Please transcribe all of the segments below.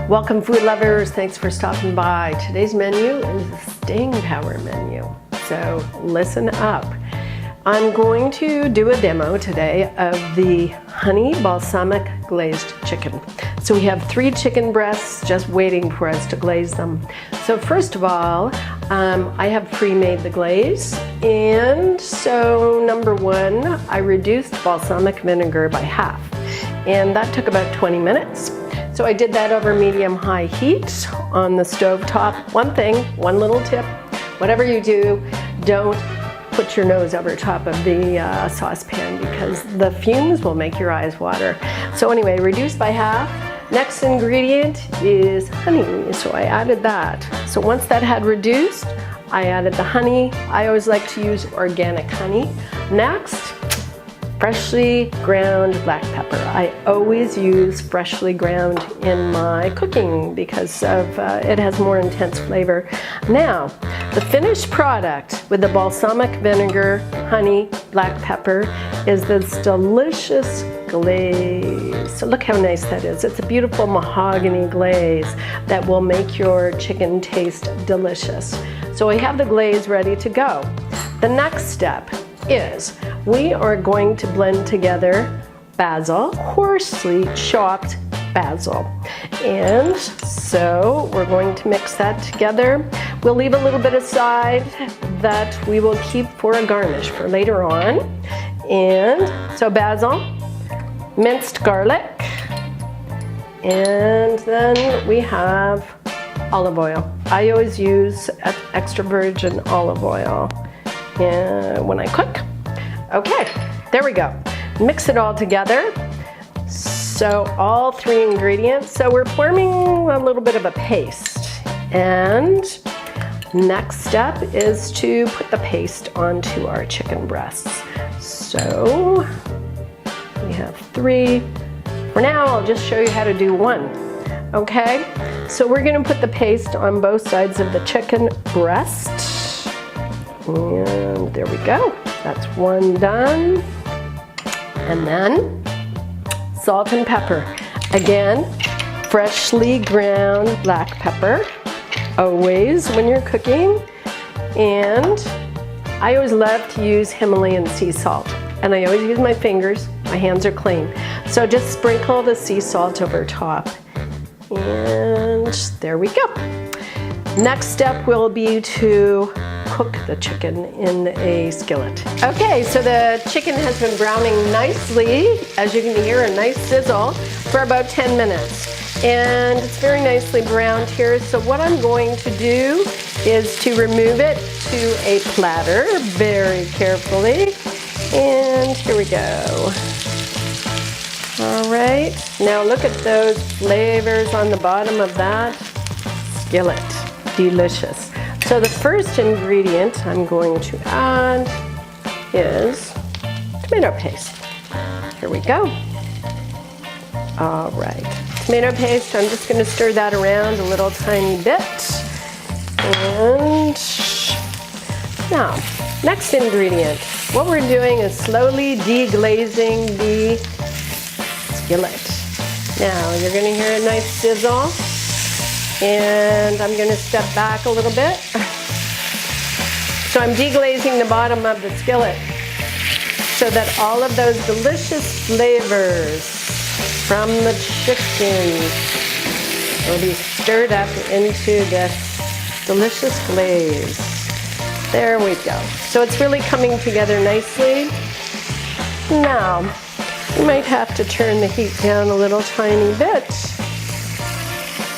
Welcome food lovers, thanks for stopping by. Today's menu is the staying power menu, so listen up. I'm going to do a demo today of the honey balsamic glazed chicken. So we have 3 chicken breasts just waiting for us to glaze them. So first of all, I have pre-made the glaze, and so number 1, I reduced balsamic vinegar by half, and that took about 20 minutes. So I did that over medium-high heat on the stove top. One little tip, whatever you do, don't put your nose over top of the saucepan because the fumes will make your eyes water. So anyway, reduced by half. Next ingredient is honey, so I added that. So once that had reduced, I added the honey. I always like to use organic honey. Next, freshly ground black pepper. I always use freshly ground in my cooking because of it has more intense flavor. Now, the finished product with the balsamic vinegar, honey, black pepper is this delicious glaze. So look how nice that is. It's a beautiful mahogany glaze that will make your chicken taste delicious. So we have the glaze ready to go. The next step is we are going to blend together basil, coarsely chopped basil. And so we're going to mix that together. We'll leave a little bit aside that we will keep for a garnish for later on. And so basil, minced garlic, and then we have olive oil. I always use extra virgin olive oil when I cook. Okay, there we go. Mix it all together. So all 3 ingredients. So we're forming a little bit of a paste. And next step is to put the paste onto our chicken breasts. So we have 3. For now, I'll just show you how to do 1. Okay, so we're gonna put the paste on both sides of the chicken breast. And there we go. That's 1 done. And then salt and pepper. Again, freshly ground black pepper, always when you're cooking. And I always love to use Himalayan sea salt. And I always use my fingers. My hands are clean. So just sprinkle the sea salt over top. And there we go. Next step will be to cook the chicken in a skillet. Okay, so the chicken has been browning nicely, as you can hear, a nice sizzle, for about 10 minutes. And it's very nicely browned here, so what I'm going to do is to remove it to a platter very carefully. And here we go. All right, now look at those flavors on the bottom of that skillet. Delicious. So the first ingredient I'm going to add is tomato paste. Here we go. All right, tomato paste, I'm just gonna stir that around a little tiny bit. And now, next ingredient. What we're doing is slowly deglazing the skillet. Now, you're gonna hear a nice sizzle. And I'm going to step back a little bit. So I'm deglazing the bottom of the skillet so that all of those delicious flavors from the chicken will be stirred up into this delicious glaze. There we go. So it's really coming together nicely. Now, you might have to turn the heat down a little tiny bit.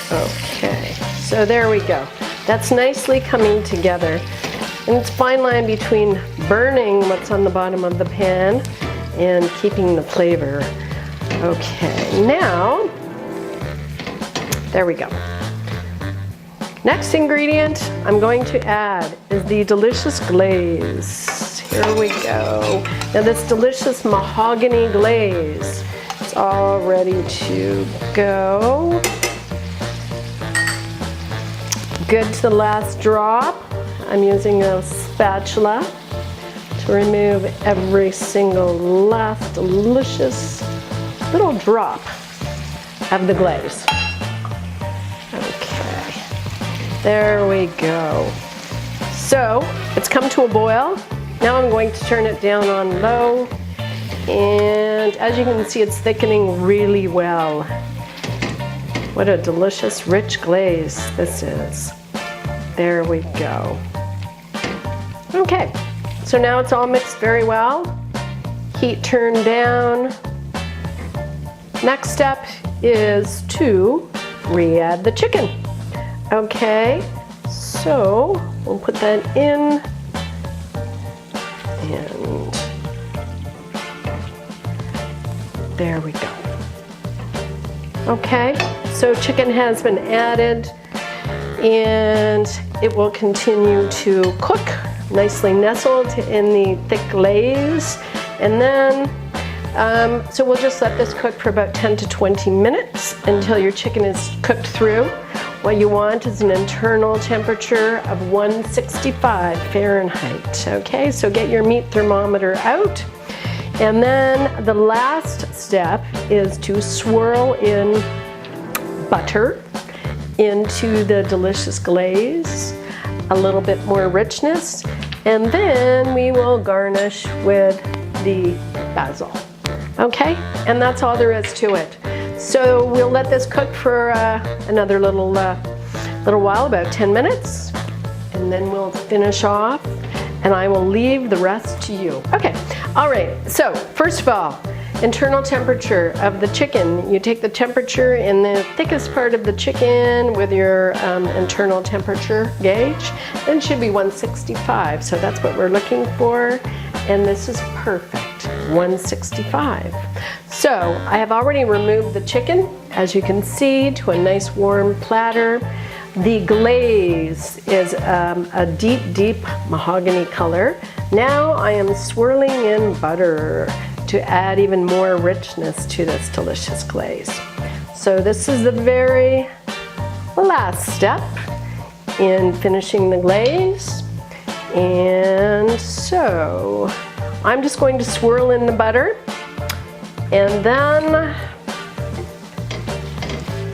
Okay, so there we go. That's nicely coming together. And it's a fine line between burning what's on the bottom of the pan and keeping the flavor. Okay, now, there we go. Next ingredient I'm going to add is the delicious glaze. Here we go. Now this delicious mahogany glaze is all ready to go. Good to the last drop. I'm using a spatula to remove every single last delicious little drop of the glaze. There we go. So it's come to a boil. Now I'm going to turn it down on low. And as you can see, it's thickening really well. What a delicious, rich glaze this is. There we go. Okay, so now it's all mixed very well. Heat turned down. Next step is to re-add the chicken. Okay, so we'll put that in. And there we go. Okay, so chicken has been added and it will continue to cook, nicely nestled in the thick glaze. And then, so we'll just let this cook for about 10 to 20 minutes until your chicken is cooked through. What you want is an internal temperature of 165 Fahrenheit. Okay, so get your meat thermometer out. And then the last step is to swirl in butter into the delicious glaze, a little bit more richness, and then we will garnish with the basil. Okay, and that's all there is to it. So we'll let this cook for another little while, about 10 minutes, and then we'll finish off, and I will leave the rest to you. Okay, all right, so first of all, internal temperature of the chicken. You take the temperature in the thickest part of the chicken with your internal temperature gauge. Then it should be 165, so that's what we're looking for, and this is perfect, 165. So I have already removed the chicken, as you can see, to a nice warm platter. The glaze is a deep, deep mahogany color. Now I am swirling in butter to add even more richness to this delicious glaze. So this is the very last step in finishing the glaze. And so I'm just going to swirl in the butter, and then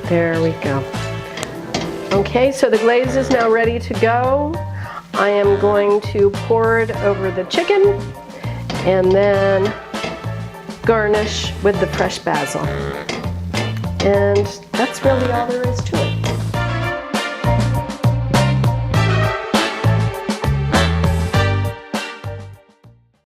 there we go. Okay, so the glaze is now ready to go. I am going to pour it over the chicken and then garnish with the fresh basil. And that's really all there is to it.